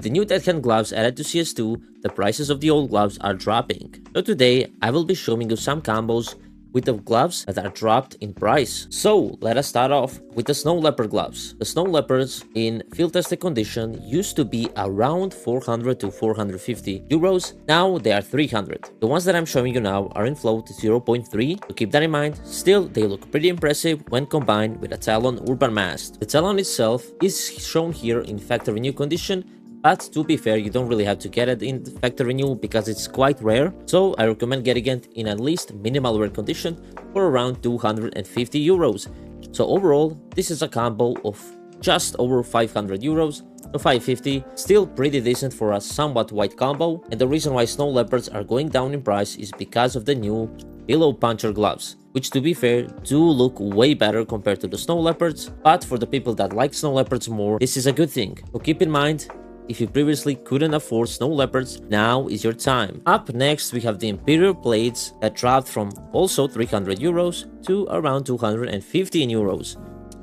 the new dead hand gloves added to CS2, the prices of the old gloves are dropping. So today, I will be showing you some combos with the gloves that are dropped in price. So let us start off with the snow leopard gloves. The snow leopards in field tested condition used to be around 400 to 450 euros. Now they are 300. The ones that I'm showing you now are in float 0.3, so keep that in mind. Still, they look pretty impressive when combined with a Talon Urban Mast. The Talon itself is shown here in factory new condition, but to be fair, you don't really have to get it in factory new because it's quite rare. So I recommend getting it in at least minimal wear condition for around 250 euros. So overall, this is a combo of just over 500 euros to 550. Still pretty decent for a somewhat white combo. And the reason why snow leopards are going down in price is because of the new pillow puncher gloves, which to be fair do look way better compared to the snow leopards. But for the people that like snow leopards more, this is a good thing. So keep in mind, if you previously couldn't afford snow leopards, now is your time. Up next, we have the Imperial Blades that dropped from also 300 euros to around 215 euros.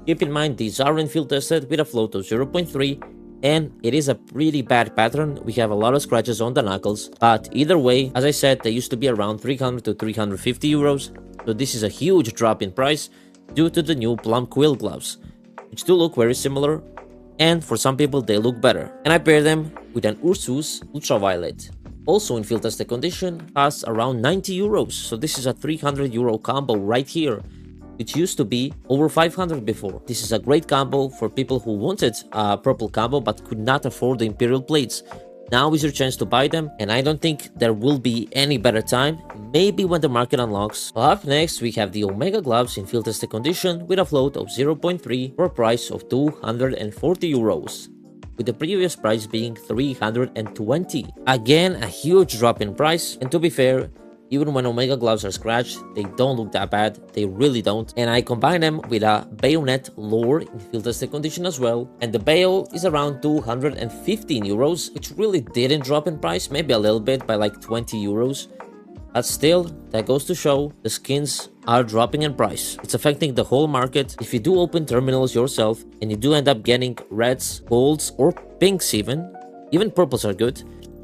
Keep in mind, these are in field tested with a float of 0.3, and it is a pretty bad pattern. We have a lot of scratches on the knuckles, but either way, as I said, they used to be around 300 to 350 euros. So this is a huge drop in price due to the new plum quill gloves, which do look very similar. And for some people, they look better. And I pair them with an Ursus Ultraviolet. Also in field tested condition, costs around 90 euros. So this is a 300 euro combo right here, which used to be over 500 before. This is a great combo for people who wanted a purple combo but could not afford the Imperial Blades. Now is your chance to buy them, and I don't think there will be any better time, maybe when the market unlocks. Up next, we have the Omega gloves in field tested condition with a float of 0.3 for a price of 240 euros, with the previous price being 320. Again, a huge drop in price, and to be fair, even when Omega gloves are scratched, they don't look that bad, they really don't. And I combine them with a Bayonet lore in field tested condition as well. And the Bayo is around 215 euros, which really didn't drop in price, maybe a little bit by like 20 euros. But still, that goes to show the skins are dropping in price. It's affecting the whole market. If you do open terminals yourself and you do end up getting reds, golds, or pinks even purples are good,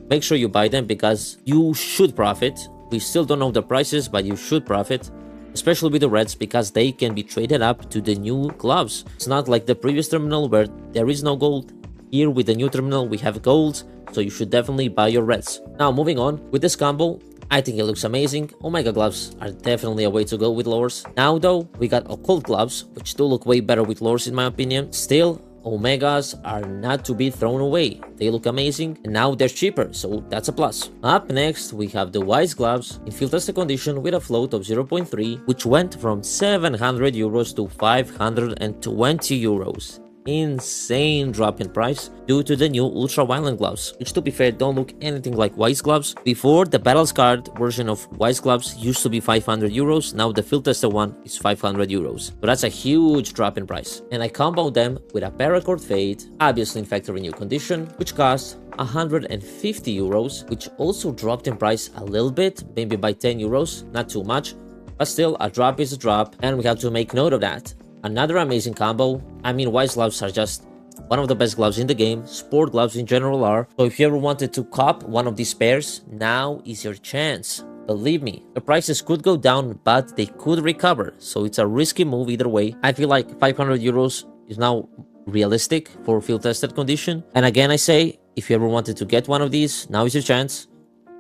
make sure you buy them because you should profit. We still don't know the prices, but you should profit, especially with the reds because they can be traded up to the new gloves. It's not like the previous terminal where there is no gold. Here with the new terminal we have gold, so you should definitely buy your reds. Now moving on with this combo, I think it looks amazing. Omega gloves are definitely a way to go with lures. Now though, we got occult gloves, which do look way better with lures in my opinion. Still, Omegas are not to be thrown away. They look amazing, and now they're cheaper, so that's a plus. Up next, we have the Wise gloves in field tested condition with a float of 0.3, which went from 700 euros to 520 euros. Insane drop in price due to the new ultraviolet gloves, which to be fair don't look anything like Wise gloves. Before, the battle scarred version of Wise gloves used to be 500 euros, now the field tested one is 500 euros. So that's a huge drop in price. And I combo them with a paracord fade, obviously in factory new condition, which costs 150 euros, which also dropped in price a little bit, maybe by 10 euros, not too much, but still a drop is a drop, and we have to make note of that. Another amazing combo. I mean, Wise gloves are just one of the best gloves in the game. Sport gloves in general are. So if you ever wanted to cop one of these pairs, now is your chance. Believe me, the prices could go down, but they could recover. So it's a risky move either way. I feel like 500 euros is now realistic for field tested condition. And again, I say, if you ever wanted to get one of these, now is your chance.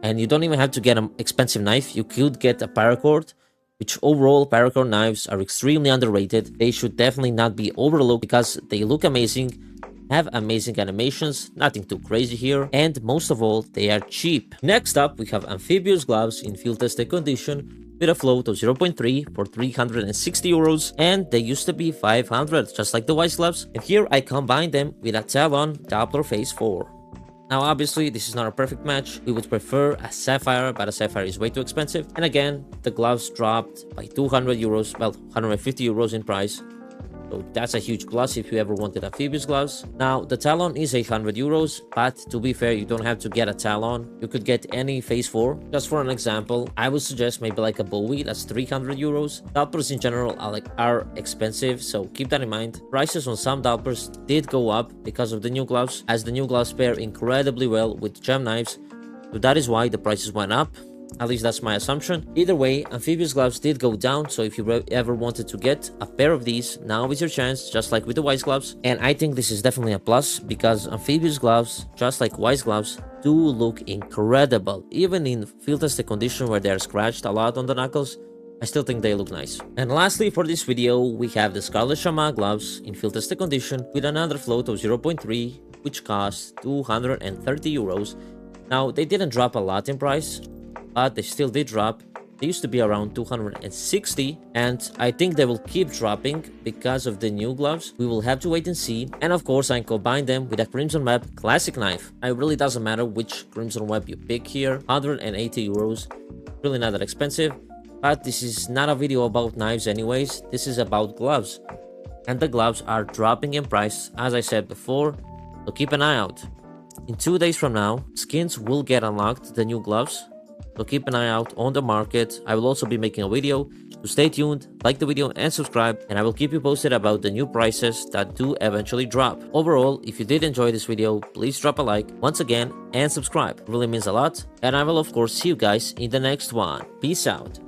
And you don't even have to get an expensive knife. You could get a paracord, which overall paracord knives are extremely underrated. They should definitely not be overlooked because they look amazing, have amazing animations, nothing too crazy here, and most of all, they are cheap. Next up, we have amphibious gloves in field tested condition with a float of 0.3 for 360 euros, and they used to be 500, just like the Wise gloves. And here I combine them with a Talon Doppler Phase 4. Now obviously this is not a perfect match, we would prefer a Sapphire, but a Sapphire is way too expensive. And again, the gloves dropped by 200 euros, well 150 euros in price. So that's a huge plus if you ever wanted amphibious gloves. Now, the Talon is 800 euros, but to be fair, you don't have to get a Talon. You could get any phase 4. Just for an example, I would suggest maybe like a Bowie, that's 300 euros. Dalpers in general are expensive, so keep that in mind. Prices on some Dalpers did go up because of the new gloves, as the new gloves pair incredibly well with gem knives. So that is why the prices went up. At least that's my assumption. Either way, amphibious gloves did go down, so if you ever wanted to get a pair of these, now is your chance, just like with the Wise gloves. And I think this is definitely a plus, because amphibious gloves, just like Wise gloves, do look incredible. Even in field tested condition where they're scratched a lot on the knuckles, I still think they look nice. And lastly for this video, we have the Scarlet Shaman gloves in field tested condition with another float of 0.3, which costs 230 euros. Now, they didn't drop a lot in price, but they still did drop. They used to be around 260, and I think they will keep dropping because of the new gloves. We will have to wait and see. And of course, I combine them with a Crimson Web classic knife. It really doesn't matter which Crimson Web you pick here. 180 euros, really not that expensive. But this is not a video about knives anyways. This is about gloves, and the gloves are dropping in price, as I said before, so keep an eye out. In 2 days from now, skins will get unlocked, the new gloves. So keep an eye out on the market. I will also be making a video, so stay tuned, like the video and subscribe, and I will keep you posted about the new prices that do eventually drop. Overall, if you did enjoy this video, please drop a like once again and subscribe. It really means a lot, and I will of course see you guys in the next one. Peace out.